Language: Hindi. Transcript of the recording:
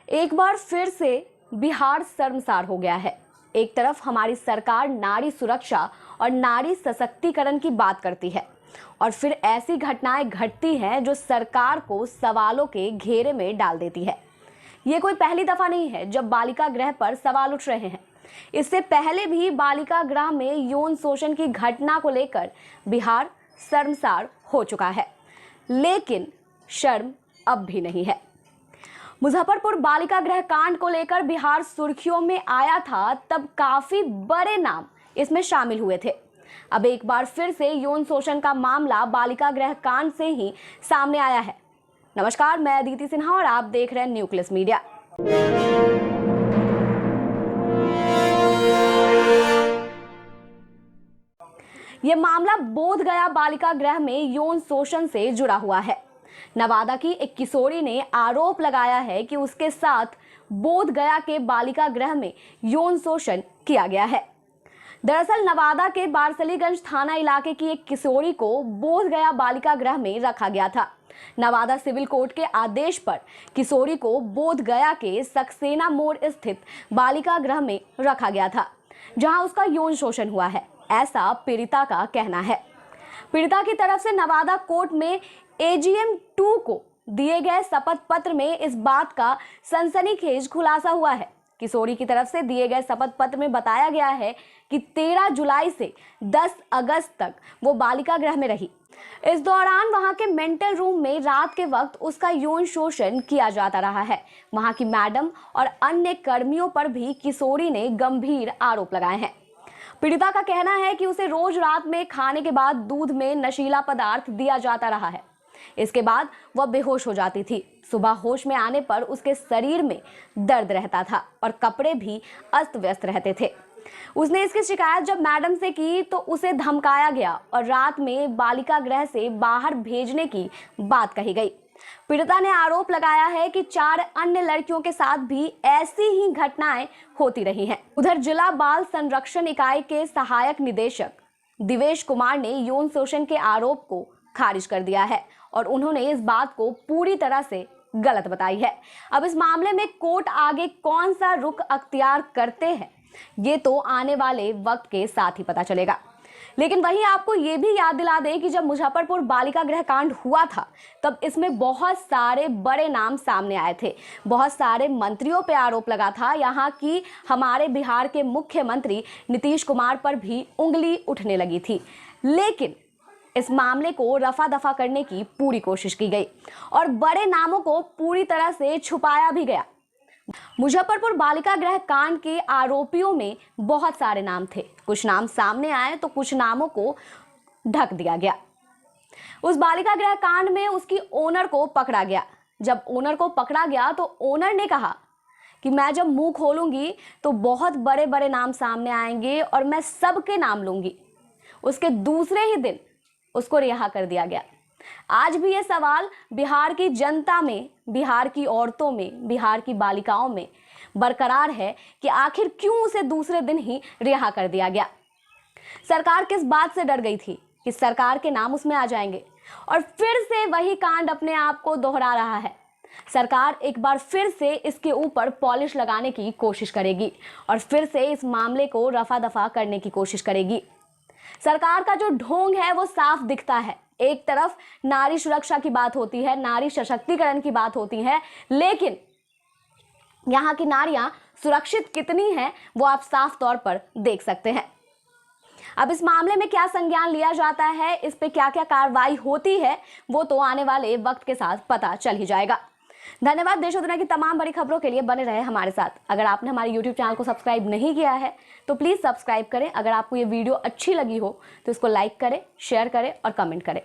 एक बार फिर से बिहार शर्मसार हो गया है। एक तरफ हमारी सरकार नारी सुरक्षा और नारी सशक्तिकरण की बात करती है और फिर ऐसी घटनाएं घटती हैं जो सरकार को सवालों के घेरे में डाल देती है। ये कोई पहली दफा नहीं है जब बालिका गृह पर सवाल उठ रहे हैं। इससे पहले भी बालिका गृह में यौन शोषण की घटना को लेकर बिहार शर्मसार हो चुका है, लेकिन शर्म अब भी नहीं है। मुजफ्फरपुर बालिका गृह कांड को लेकर बिहार सुर्खियों में आया था, तब काफी बड़े नाम इसमें शामिल हुए थे। अब एक बार फिर से यौन शोषण का मामला बालिका गृह कांड से ही सामने आया है। नमस्कार, मैं अदिति सिन्हा और आप देख रहे हैं न्यूक्लियस मीडिया। यह मामला बोधगया बालिका गृह में यौन शोषण से जुड़ा हुआ है। नवादा की एक किशोरी ने आरोप लगाया है कि उसके साथ बोधगया के बालिका गृह में यौन शोषण किया गया है। दरअसल नवादा के बारसलीगंज थाना इलाके की एक किशोरी को बोधगया बालिका गृह में रखा गया था। नवादा सिविल कोर्ट के आदेश पर किशोरी को बोधगया के सक्सेना मोड़ स्थित बालिका गृह में रखा गया था, जहां उसका यौन शोषण हुआ है, ऐसा पीड़िता का कहना है। पीड़िता की तरफ से नवादा कोर्ट में AGM 2 को दिए गए शपथ पत्र में इस बात का सनसनीखेज खुलासा हुआ है। किशोरी की तरफ से दिए गए शपथ पत्र में बताया गया है कि 13 जुलाई से 10 अगस्त तक वो बालिका गृह में रही। इस दौरान वहां के मेंटल रूम में रात के वक्त उसका यौन शोषण किया जाता रहा है। वहां की मैडम और अन्य कर्मियों पर भी किशोरी ने गंभीर आरोप लगाए हैं। पीड़िता का कहना है कि उसे रोज रात में खाने के बाद दूध में नशीला पदार्थ दिया जाता रहा है। इसके बाद वह बेहोश हो जाती थी। सुबह होश में आने पर उसके शरीर में दर्द रहता था और कपड़े भी अस्त व्यस्त रहते थे। उसने इसकी शिकायत जब मैडम से की तो उसे धमकाया गया और रात में बालिका गृह से बाहर भेजने की बात कही गई। पीड़िता ने आरोप लगाया है कि 4 अन्य लड़कियों के साथ भी ऐसी ही घटनाएं होती रही हैं। उधर जिला बाल संरक्षण इकाई के सहायक निदेशक दिवेश कुमार ने यौन शोषण के आरोप को खारिज कर दिया है और उन्होंने इस बात को पूरी तरह से गलत बताई है। अब इस मामले में कोर्ट आगे कौन सा रुख अख्तियार करते हैं, ये तो आने वाले वक्त के साथ ही पता चलेगा। लेकिन वहीं आपको ये भी याद दिला दें कि जब मुजफ्फरपुर बालिका गृह कांड हुआ था, तब इसमें बहुत सारे बड़े नाम सामने आए थे। बहुत सारे मंत्रियों पे आरोप लगा था। यहाँ की हमारे बिहार के मुख्यमंत्री नीतीश कुमार पर भी उंगली उठने लगी थी। लेकिन इस मामले को रफा दफा करने की पूरी कोशिश की गई और बड़े नामों को पूरी तरह से छुपाया भी गया। मुजफ्फरपुर बालिका गृह कांड के आरोपियों में बहुत सारे नाम थे। कुछ नाम सामने आए तो कुछ नामों को ढक दिया गया। उस बालिका गृह कांड में उसकी ओनर को पकड़ा गया। जब ओनर को पकड़ा गया तो ओनर ने कहा कि मैं जब मुंह खोलूंगी तो बहुत बड़े बड़े नाम सामने आएंगे और मैं सबके नाम लूंगी। उसके दूसरे ही दिन उसको रिहा कर दिया गया। आज भी ये सवाल बिहार की जनता में, बिहार की औरतों में, बिहार की बालिकाओं में बरकरार है कि आखिर क्यों उसे दूसरे दिन ही रिहा कर दिया गया। सरकार किस बात से डर गई थी कि सरकार के नाम उसमें आ जाएंगे और फिर से वही कांड अपने आप को दोहरा रहा है। सरकार एक बार फिर से इसके ऊपर पॉलिश लगाने की कोशिश करेगी और फिर से इस मामले को रफा दफा करने की कोशिश करेगी। सरकार का जो ढोंग है वो साफ दिखता है। एक तरफ नारी सुरक्षा की बात होती है, नारी सशक्तिकरण की बात होती है, लेकिन यहाँ की नारियां सुरक्षित कितनी हैं वो आप साफ तौर पर देख सकते हैं। अब इस मामले में क्या संज्ञान लिया जाता है, इस पे क्या क्या कार्रवाई होती है, वो तो आने वाले वक्त के साथ पता चल ही जाएगा। धन्यवाद। देश और दुनिया की तमाम बड़ी खबरों के लिए बने रहे हमारे साथ। अगर आपने हमारे YouTube चैनल को सब्सक्राइब नहीं किया है तो प्लीज़ सब्सक्राइब करें। अगर आपको ये वीडियो अच्छी लगी हो तो इसको लाइक करें, शेयर करें और कमेंट करें।